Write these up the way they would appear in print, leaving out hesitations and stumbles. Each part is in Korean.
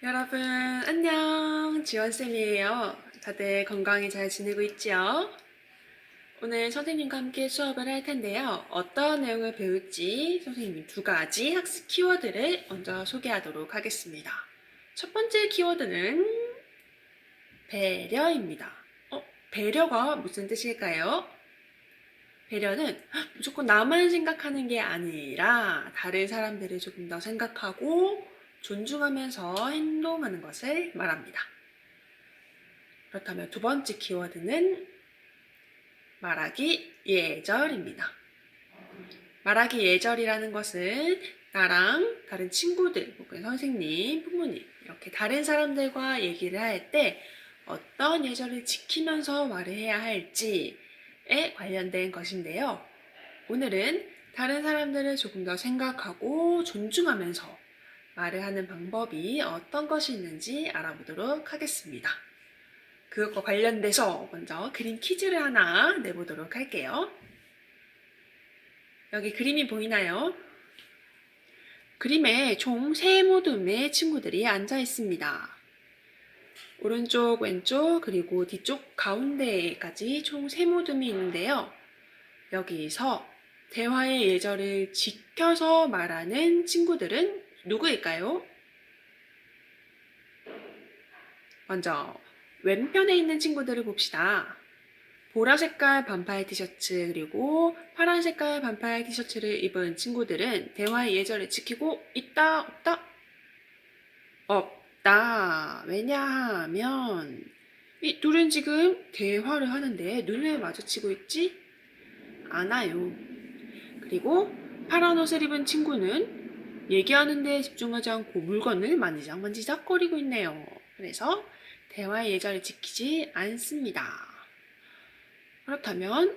여러분 안녕, 지원쌤이에요. 다들 건강히 잘 지내고 있지요? 오늘 선생님과 함께 수업을 할 텐데요. 어떤 내용을 배울지 선생님이 두 가지 학습 키워드를 먼저 소개하도록 하겠습니다. 첫 번째 키워드는 배려입니다. 배려가 무슨 뜻일까요? 배려는 무조건 나만 생각하는 게 아니라 다른 사람들을 조금 더 생각하고 존중하면서 행동하는 것을 말합니다. 그렇다면 두 번째 키워드는 말하기 예절입니다. 말하기 예절이라는 것은 나랑 다른 친구들 혹은 선생님, 부모님 이렇게 다른 사람들과 얘기를 할 때 어떤 예절을 지키면서 말을 해야 할지에 관련된 것인데요. 오늘은 다른 사람들을 조금 더 생각하고 존중하면서 말을 하는 방법이 어떤 것이 있는지 알아보도록 하겠습니다. 그것과 관련돼서 먼저 그림 퀴즈를 하나 내보도록 할게요. 여기 그림이 보이나요? 그림에 총 3모듬의 친구들이 앉아 있습니다. 오른쪽, 왼쪽, 그리고 뒤쪽 가운데까지 총 3모듬이 있는데요. 여기서 대화의 예절을 지켜서 말하는 친구들은 누구일까요? 먼저 왼편에 있는 친구들을 봅시다. 보라 색깔 반팔 티셔츠 그리고 파란 색깔 반팔 티셔츠를 입은 친구들은 대화의 예절을 지키고 있다, 없다? 없다. 왜냐하면 이 둘은 지금 대화를 하는데 눈을 마주치고 있지 않아요. 그리고 파란 옷을 입은 친구는 얘기하는 데 집중하지 않고 물건을 만지작거리고 있네요. 그래서 대화의 예절을 지키지 않습니다. 그렇다면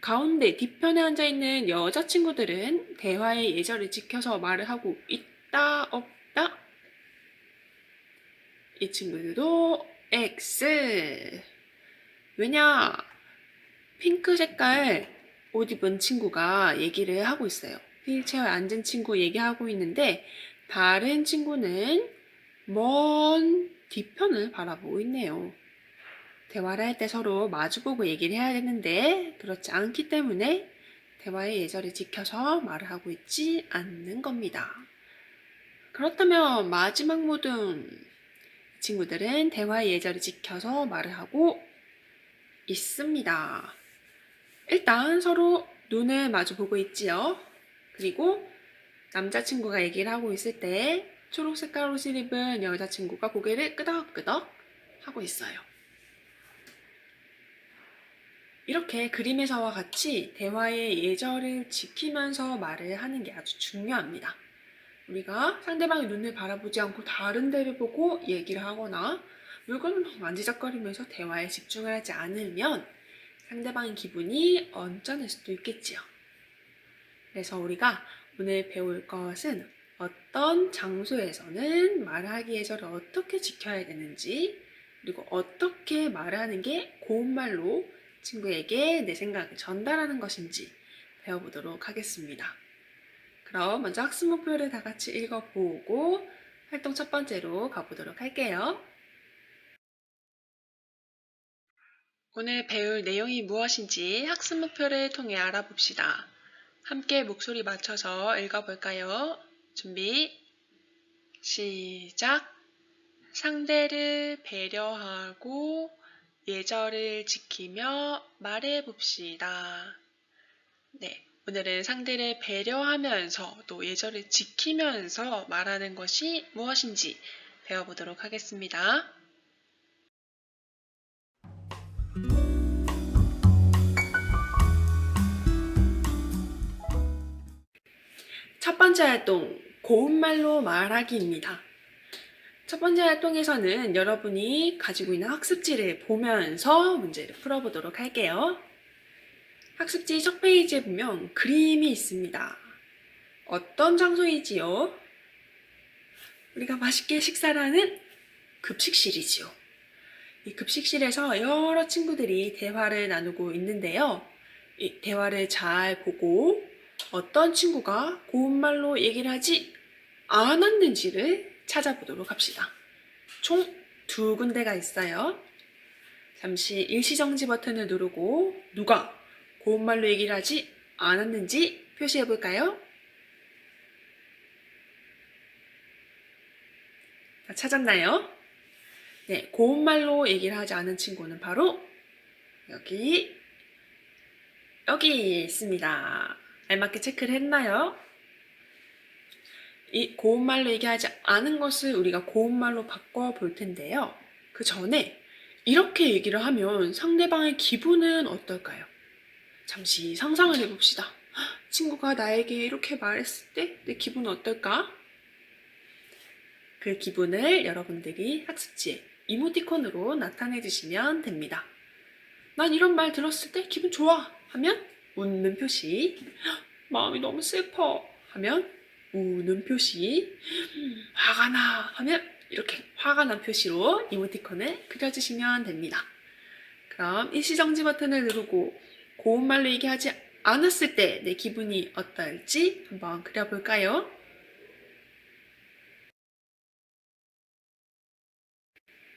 가운데 뒤편에 앉아있는 여자친구들은 대화의 예절을 지켜서 말을 하고 있다, 없다? 이 친구들도 X. 왜냐? 핑크 색깔 옷 입은 친구가 얘기를 하고 있어요. 휠체어에 앉은 친구 얘기하고 있는데 다른 친구는 먼 뒤편을 바라보고 있네요. 대화를 할 때 서로 마주보고 얘기를 해야 되는데 그렇지 않기 때문에 대화의 예절을 지켜서 말을 하고 있지 않는 겁니다. 그렇다면 마지막 모든 친구들은 대화의 예절을 지켜서 말을 하고 있습니다. 일단 서로 눈을 마주보고 있지요. 그리고 남자친구가 얘기를 하고 있을 때 초록 색깔 옷을 입은 여자친구가 고개를 끄덕끄덕 하고 있어요. 이렇게 그림에서와 같이 대화의 예절을 지키면서 말을 하는 게 아주 중요합니다. 우리가 상대방의 눈을 바라보지 않고 다른 데를 보고 얘기를 하거나 물건을 만지작거리면서 대화에 집중을 하지 않으면 상대방의 기분이 언짢을 수도 있겠지요. 그래서 우리가 오늘 배울 것은 어떤 장소에서는 말하기 예절을 어떻게 지켜야 되는지, 그리고 어떻게 말하는 게 고운말로 친구에게 내 생각을 전달하는 것인지 배워보도록 하겠습니다. 그럼 먼저 학습 목표를 다 같이 읽어보고 활동 첫 번째로 가보도록 할게요. 오늘 배울 내용이 무엇인지 학습 목표를 통해 알아봅시다. 함께 목소리 맞춰서 읽어볼까요? 준비, 시작! 상대를 배려하고 예절을 지키며 말해봅시다. 네, 오늘은 상대를 배려하면서 또 예절을 지키면서 말하는 것이 무엇인지 배워보도록 하겠습니다. 첫 번째 활동, 고운말로 말하기입니다. 첫 번째 활동에서는 여러분이 가지고 있는 학습지를 보면서 문제를 풀어보도록 할게요. 학습지 첫 페이지에 보면 그림이 있습니다. 어떤 장소이지요? 우리가 맛있게 식사를 하는 급식실이지요. 이 급식실에서 여러 친구들이 대화를 나누고 있는데요. 이 대화를 잘 보고 어떤 친구가 고운말로 얘기를 하지 않았는지를 찾아보도록 합시다. 총 2군데가 있어요. 잠시 일시정지 버튼을 누르고 누가 고운말로 얘기를 하지 않았는지 표시해 볼까요? 다 찾았나요? 네, 고운말로 얘기를 하지 않은 친구는 바로 여기 있습니다. 알맞게 체크를 했나요? 이 고운말로 얘기하지 않은 것을 우리가 고운말로 바꿔볼 텐데요. 그 전에 이렇게 얘기를 하면 상대방의 기분은 어떨까요? 잠시 상상을 해봅시다. 친구가 나에게 이렇게 말했을 때 내 기분은 어떨까? 그 기분을 여러분들이 학습지에 이모티콘으로 나타내 주시면 됩니다. 난 이런 말 들었을 때 기분 좋아 하면 웃는 표시, 마음이 너무 슬퍼 하면 우는 표시, 화가 나 하면 이렇게 화가 난 표시로 이모티콘을 그려주시면 됩니다. 그럼 일시정지 버튼을 누르고 고운말로 얘기하지 않았을 때 내 기분이 어떨지 한번 그려볼까요?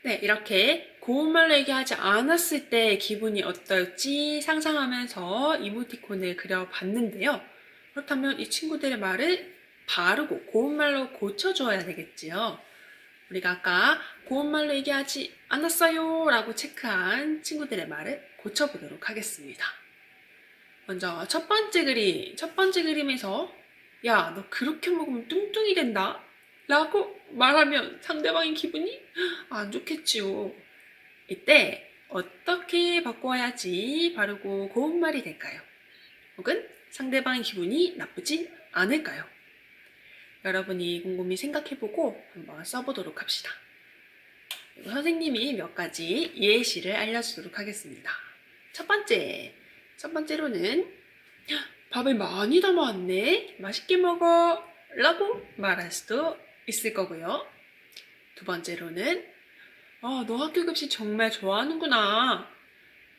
네, 이렇게 고운말로 얘기하지 않았을 때 기분이 어떨지 상상하면서 이모티콘을 그려봤는데요. 그렇다면 이 친구들의 말을 바르고 고운말로 고쳐줘야 되겠지요. 우리가 아까 고운말로 얘기하지 않았어요 라고 체크한 친구들의 말을 고쳐보도록 하겠습니다. 먼저 첫 번째 그림에서 야, 너 그렇게 먹으면 뚱뚱이 된다 라고 말하면 상대방의 기분이 안 좋겠지요. 이때 어떻게 바꿔야지 바르고 고운 말이 될까요? 혹은 상대방의 기분이 나쁘지 않을까요? 여러분이 곰곰이 생각해보고 한번 써보도록 합시다. 그리고 선생님이 몇 가지 예시를 알려주도록 하겠습니다. 첫 번째로는 밥을 많이 담아왔네, 맛있게 먹어 라고 말할 수도 있을 거고요. 두 번째로는 너 학교 급식 정말 좋아하는구나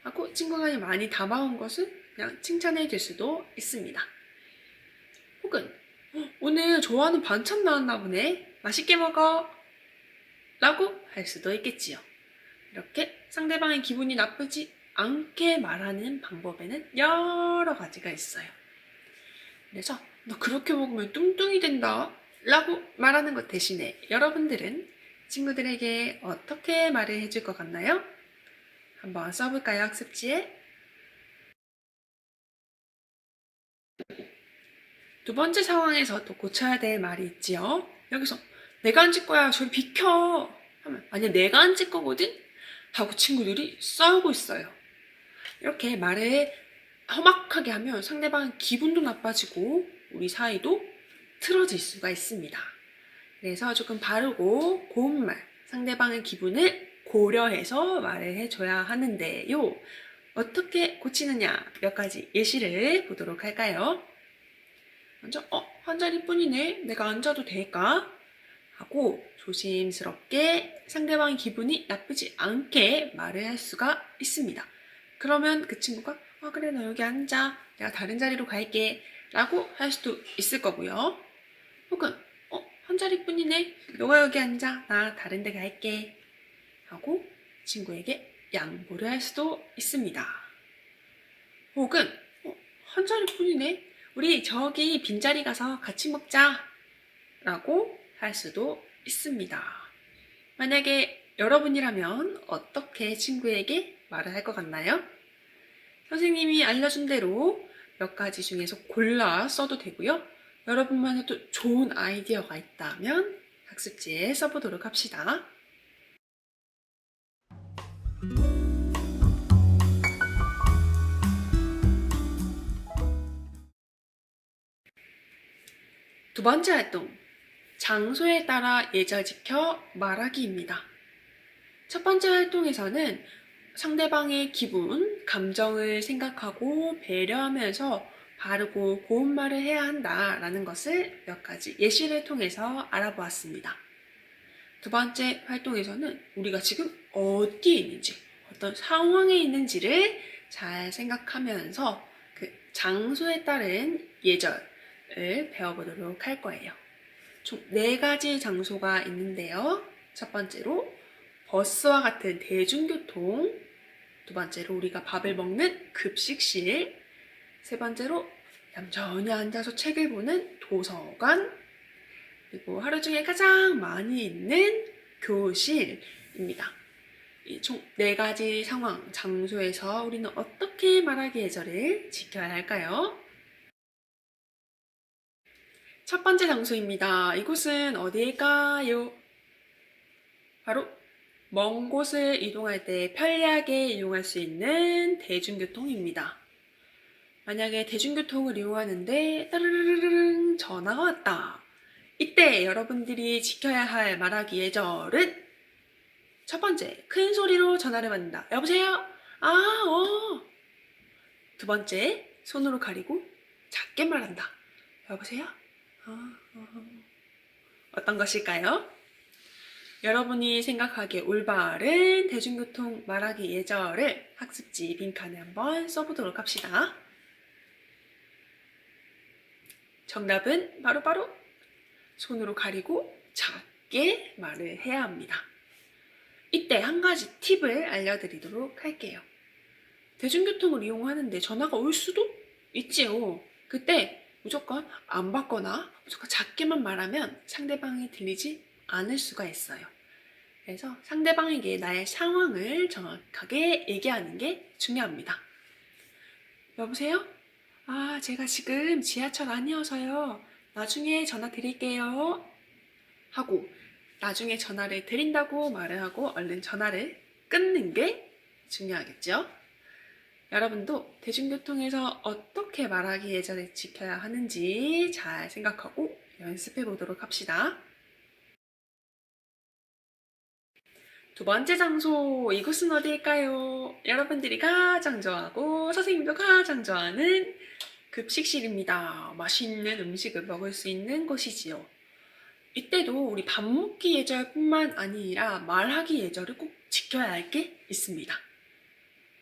하고 친구가 많이 담아온 것을 그냥 칭찬해 줄 수도 있습니다. 혹은 오늘 좋아하는 반찬 나왔나 보네, 맛있게 먹어 라고 할 수도 있겠지요. 이렇게 상대방의 기분이 나쁘지 않게 말하는 방법에는 여러 가지가 있어요. 그래서 너 그렇게 먹으면 뚱뚱이 된다 라고 말하는 것 대신에 여러분들은 친구들에게 어떻게 말을 해줄 것 같나요? 한번 써볼까요, 학습지에? 두 번째 상황에서 또 고쳐야 될 말이 있지요. 여기서 내가 안 찍 거야, 저리 비켜 하면 아니야, 내가 안 찍 거거든? 하고 친구들이 싸우고 있어요. 이렇게 말을 험악하게 하면 상대방 기분도 나빠지고 우리 사이도 틀어질 수가 있습니다. 그래서 조금 바르고 고운 말, 상대방의 기분을 고려해서 말을 해줘야 하는데요. 어떻게 고치느냐 몇 가지 예시를 보도록 할까요? 먼저 한 자리뿐이네, 내가 앉아도 될까? 하고 조심스럽게 상대방의 기분이 나쁘지 않게 말을 할 수가 있습니다. 그러면 그 친구가 그래, 너 여기 앉아, 내가 다른 자리로 갈게 라고 할 수도 있을 거고요. 혹은 한 자리뿐이네, 너가 여기 앉아, 나 다른 데 갈게 하고 친구에게 양보를 할 수도 있습니다. 혹은 한 자리뿐이네, 우리 저기 빈자리 가서 같이 먹자 라고 할 수도 있습니다. 만약에 여러분이라면 어떻게 친구에게 말을 할 것 같나요? 선생님이 알려준 대로 몇 가지 중에서 골라 써도 되고요. 여러분만의 또 좋은 아이디어가 있다면 학습지에 써보도록 합시다. 두 번째 활동, 장소에 따라 예절 지켜 말하기입니다. 첫 번째 활동에서는 상대방의 기분, 감정을 생각하고 배려하면서 바르고 고운 말을 해야 한다라는 것을 몇 가지 예시를 통해서 알아보았습니다. 두 번째 활동에서는 우리가 지금 어디에 있는지, 어떤 상황에 있는지를 잘 생각하면서 그 장소에 따른 예절을 배워보도록 할 거예요. 총 4가지 장소가 있는데요. 첫 번째로 버스와 같은 대중교통, 두 번째로 우리가 밥을 먹는 급식실, 세 번째로 얌전히 앉아서 책을 보는 도서관, 그리고 하루 중에 가장 많이 있는 교실입니다. 이 총 4가지 상황, 장소에서 우리는 어떻게 말하기 예절을 지켜야 할까요? 첫 번째 장소입니다. 이곳은 어디일까요? 바로 먼 곳을 이동할 때 편리하게 이용할 수 있는 대중교통입니다. 만약에 대중교통을 이용하는데 따르르르릉 전화가 왔다. 이때 여러분들이 지켜야 할 말하기 예절은 첫 번째, 큰 소리로 전화를 받는다. 여보세요? 두 번째, 손으로 가리고 작게 말한다. 여보세요? 어떤 것일까요? 여러분이 생각하기에 올바른 대중교통 말하기 예절을 학습지 빈칸에 한번 써보도록 합시다. 정답은 바로 손으로 가리고 작게 말을 해야 합니다. 이때 한 가지 팁을 알려드리도록 할게요. 대중교통을 이용하는데 전화가 올 수도 있지요. 그때 무조건 안 받거나 무조건 작게만 말하면 상대방이 들리지 않을 수가 있어요. 그래서 상대방에게 나의 상황을 정확하게 얘기하는 게 중요합니다. 여보세요? 제가 지금 지하철 안이어서요. 나중에 전화 드릴게요. 하고 나중에 전화를 드린다고 말을 하고 얼른 전화를 끊는 게 중요하겠죠? 여러분도 대중교통에서 어떻게 말하기 예절을 지켜야 하는지 잘 생각하고 연습해 보도록 합시다. 두 번째 장소, 이곳은 어디일까요? 여러분들이 가장 좋아하고 선생님도 가장 좋아하는 급식실입니다. 맛있는 음식을 먹을 수 있는 곳이지요. 이때도 우리 밥 먹기 예절뿐만 아니라 말하기 예절을 꼭 지켜야 할 게 있습니다.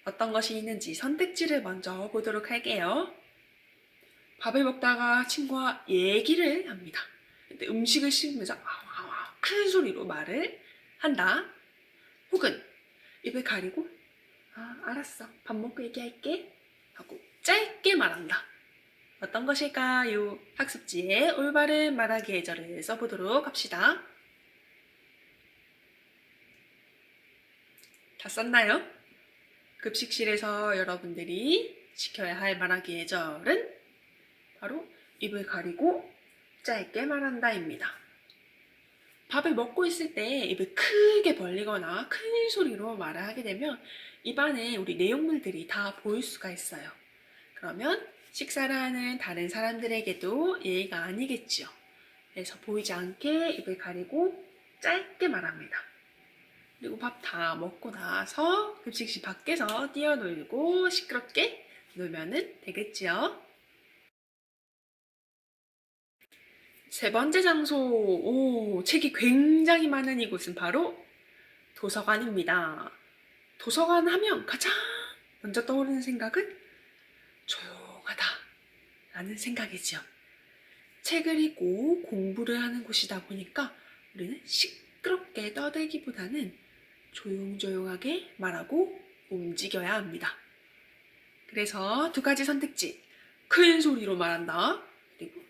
어떤 것이 있는지 선택지를 먼저 보도록 할게요. 밥을 먹다가 친구와 얘기를 합니다. 근데 음식을 씹으면서 큰 소리로 말을 한다. 혹은 입을 가리고 알았어. 밥 먹고 얘기할게. 하고 짧게 말한다. 어떤 것일까요? 학습지에 올바른 말하기 예절을 써보도록 합시다. 다 썼나요? 급식실에서 여러분들이 지켜야 할 말하기 예절은 바로 입을 가리고 짧게 말한다입니다. 밥을 먹고 있을 때 입을 크게 벌리거나 큰 소리로 말을 하게 되면 입안에 우리 내용물들이 다 보일 수가 있어요. 그러면 식사를 하는 다른 사람들에게도 예의가 아니겠지요. 그래서 보이지 않게 입을 가리고 짧게 말합니다. 그리고 밥 다 먹고 나서 급식실 밖에서 뛰어놀고 시끄럽게 놀면 되겠지요. 세 번째 장소, 책이 굉장히 많은 이곳은 바로 도서관입니다. 도서관 하면 가장 먼저 떠오르는 생각은 조용하다 라는 생각이죠. 책을 읽고 공부를 하는 곳이다 보니까 우리는 시끄럽게 떠들기보다는 조용조용하게 말하고 움직여야 합니다. 그래서 2가지 선택지, 큰 소리로 말한다, 그리고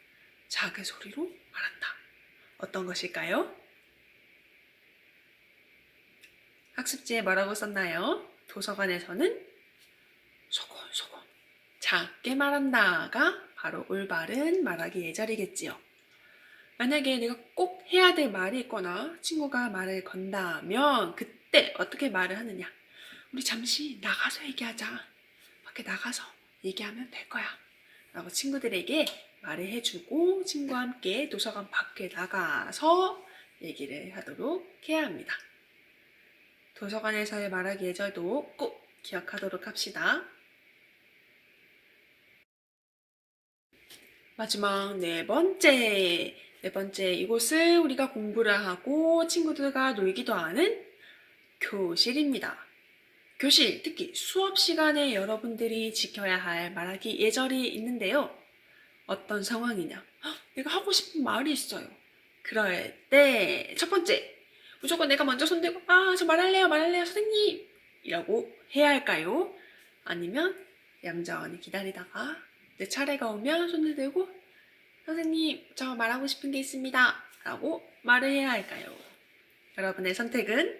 작은 소리로 말한다. 어떤 것일까요? 학습지에 뭐라고 썼나요? 도서관에서는 소곤소곤 작게 말한다가 바로 올바른 말하기 예절이겠지요. 만약에 내가 꼭 해야 될 말이 있거나 친구가 말을 건다면 그때 어떻게 말을 하느냐? 우리 잠시 나가서 얘기하자. 밖에 나가서 얘기하면 될 거야. 라고 친구들에게 말을 해주고 친구와 함께 도서관 밖에 나가서 얘기를 하도록 해야 합니다. 도서관에서의 말하기 예절도 꼭 기억하도록 합시다. 마지막 네 번째, 이곳을 우리가 공부를 하고 친구들과 놀기도 하는 교실입니다. 교실, 특히 수업 시간에 여러분들이 지켜야 할 말하기 예절이 있는데요. 어떤 상황이냐? 내가 하고 싶은 말이 있어요. 그럴 때 첫 번째, 무조건 내가 먼저 손들고 저 말할래요 선생님 이라고 해야 할까요? 아니면 얌전히 기다리다가 내 차례가 오면 손을 들고 선생님 저 말하고 싶은 게 있습니다 라고 말을 해야 할까요? 여러분의 선택은?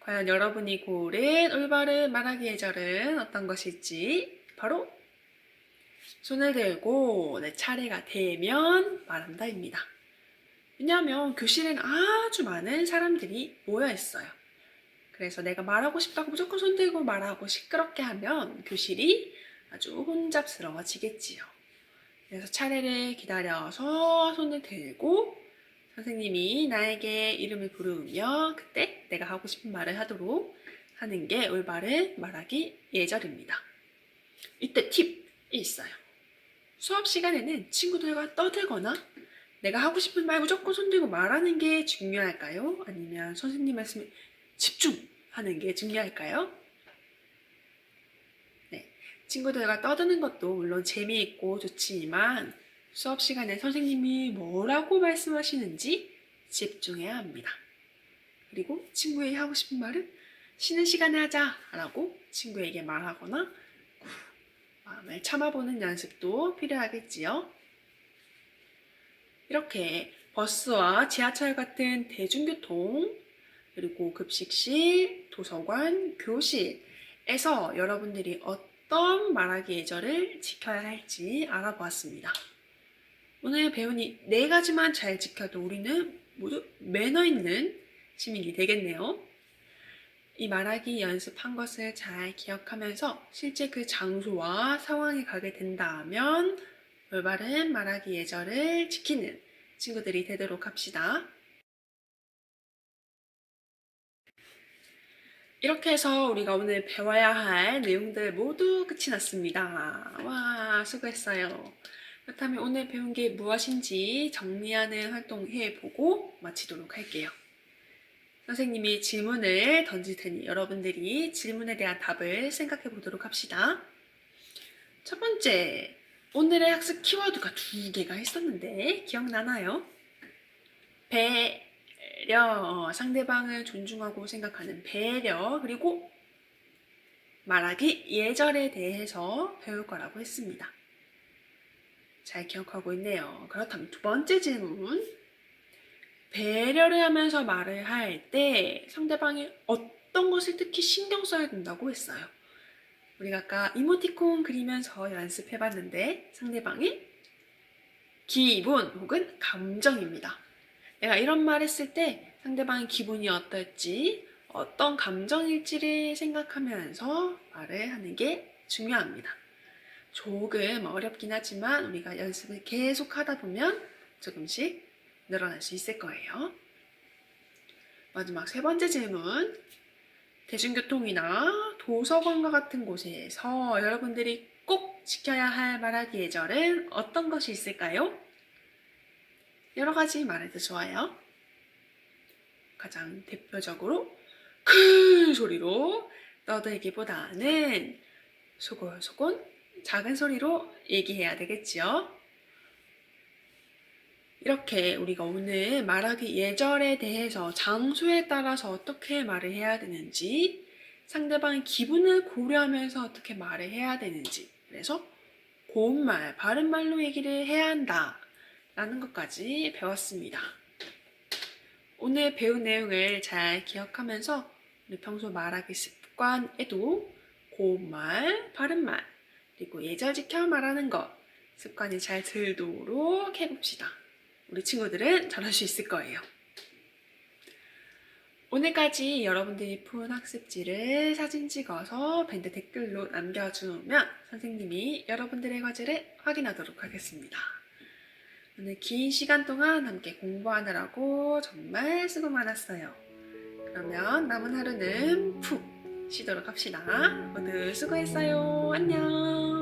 과연 여러분이 고른 올바른 말하기 예절은 어떤 것일지 바로 손을 들고 내 차례가 되면 말한다입니다. 왜냐하면 교실엔 아주 많은 사람들이 모여 있어요. 그래서 내가 말하고 싶다고 무조건 손 들고 말하고 시끄럽게 하면 교실이 아주 혼잡스러워지겠지요. 그래서 차례를 기다려서 손을 들고 선생님이 나에게 이름을 부르며 그때 내가 하고 싶은 말을 하도록 하는 게 올바른 말하기 예절입니다. 이때 팁이 있어요. 수업 시간에는 친구들과 떠들거나 내가 하고 싶은 말 무조건 손들고 말하는 게 중요할까요? 아니면 선생님 말씀에 집중하는 게 중요할까요? 네, 친구들과 떠드는 것도 물론 재미있고 좋지만 수업 시간에 선생님이 뭐라고 말씀하시는지 집중해야 합니다. 그리고 친구에게 하고 싶은 말은 쉬는 시간에 하자 라고 친구에게 말하거나 마음을 참아보는 연습도 필요하겠지요. 이렇게 버스와 지하철 같은 대중교통, 그리고 급식실, 도서관, 교실에서 여러분들이 어떤 말하기 예절을 지켜야 할지 알아보았습니다. 오늘 배운 이 4가지만 잘 지켜도 우리는 모두 매너 있는 시민이 되겠네요. 이 말하기 연습한 것을 잘 기억하면서 실제 그 장소와 상황에 가게 된다면 올바른 말하기 예절을 지키는 친구들이 되도록 합시다. 이렇게 해서 우리가 오늘 배워야 할 내용들 모두 끝이 났습니다. 와, 수고했어요. 그렇다면 오늘 배운 게 무엇인지 정리하는 활동 해보고 마치도록 할게요. 선생님이 질문을 던질 테니 여러분들이 질문에 대한 답을 생각해 보도록 합시다. 첫 번째, 오늘의 학습 키워드가 2개가 있었는데 기억나나요? 배려, 상대방을 존중하고 생각하는 배려, 그리고 말하기 예절에 대해서 배울 거라고 했습니다. 잘 기억하고 있네요. 그렇다면 2번째 질문, 배려를 하면서 말을 할 때 상대방이 어떤 것을 특히 신경 써야 된다고 했어요. 우리가 아까 이모티콘 그리면서 연습해봤는데 상대방의 기분 혹은 감정입니다. 내가 이런 말 했을 때 상대방의 기분이 어떨지 어떤 감정일지를 생각하면서 말을 하는 게 중요합니다. 조금 어렵긴 하지만 우리가 연습을 계속 하다 보면 조금씩 늘어날 수 있을 거예요. 마지막 3번째 질문. 대중교통이나 도서관과 같은 곳에서 여러분들이 꼭 지켜야 할 말하기 예절은 어떤 것이 있을까요? 여러 가지 말해도 좋아요. 가장 대표적으로 큰 소리로 떠들기보다는 소곤소곤 작은 소리로 얘기해야 되겠지요. 이렇게 우리가 오늘 말하기 예절에 대해서 장소에 따라서 어떻게 말을 해야 되는지, 상대방의 기분을 고려하면서 어떻게 말을 해야 되는지, 그래서 고운 말, 바른 말로 얘기를 해야 한다 라는 것까지 배웠습니다. 오늘 배운 내용을 잘 기억하면서 우리 평소 말하기 습관에도 고운 말, 바른 말, 그리고 예절 지켜 말하는 것 습관이 잘 들도록 해봅시다. 우리 친구들은 잘할 수 있을 거예요. 오늘까지 여러분들이 푼 학습지를 사진 찍어서 밴드 댓글로 남겨주면 선생님이 여러분들의 과제를 확인하도록 하겠습니다. 오늘 긴 시간 동안 함께 공부하느라고 정말 수고 많았어요. 그러면 남은 하루는 푹 쉬도록 합시다. 모두 수고했어요. 안녕.